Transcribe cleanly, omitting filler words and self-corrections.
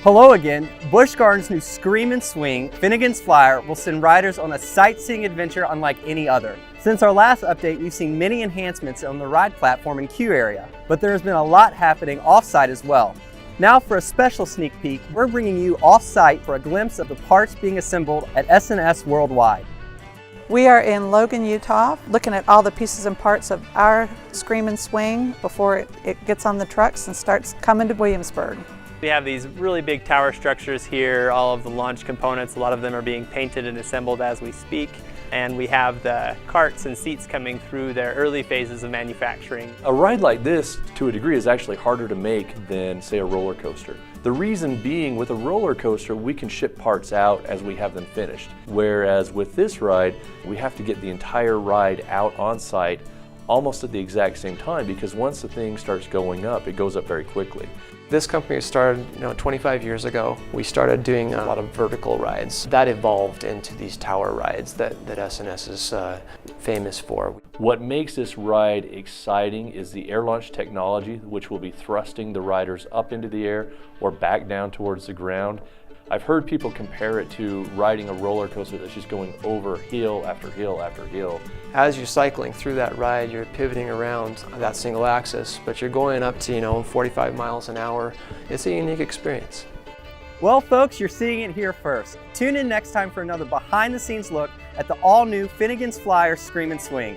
Hello again. Busch Gardens' new Screamin Swing, Finnegan's Flyer, will send riders on a sightseeing adventure unlike any other. Since our last update, we've seen many enhancements on the ride platform and queue area, but there has been a lot happening off-site as well. Now for a special sneak peek, we're bringing you off-site for a glimpse of the parts being assembled at S&S Worldwide. We are in Logan, Utah, looking at all the pieces and parts of our Screamin Swing before it gets on the trucks and starts coming to Williamsburg. We have these really big tower structures here, all of the launch components, a lot of them are being painted and assembled as we speak. And we have the carts and seats coming through their early phases of manufacturing. A ride like this, to a degree, is actually harder to make than, say, a roller coaster. The reason being, with a roller coaster, we can ship parts out as we have them finished. Whereas with this ride, we have to get the entire ride out on site almost at the exact same time, because once the thing starts going up, it goes up very quickly. This company started 25 years ago. We started doing a lot of vertical rides. That evolved into these tower rides that S&S is famous for. What makes this ride exciting is the air launch technology, which will be thrusting the riders up into the air or back down towards the ground. I've heard people compare it to riding a roller coaster that's just going over hill after hill after hill. As you're cycling through that ride, you're pivoting around that single axis, but you're going up to 45 miles an hour. It's a unique experience. Well folks, you're seeing it here first. Tune in next time for another behind the scenes look at the all new Finnegan's Flyer Screamin Swing.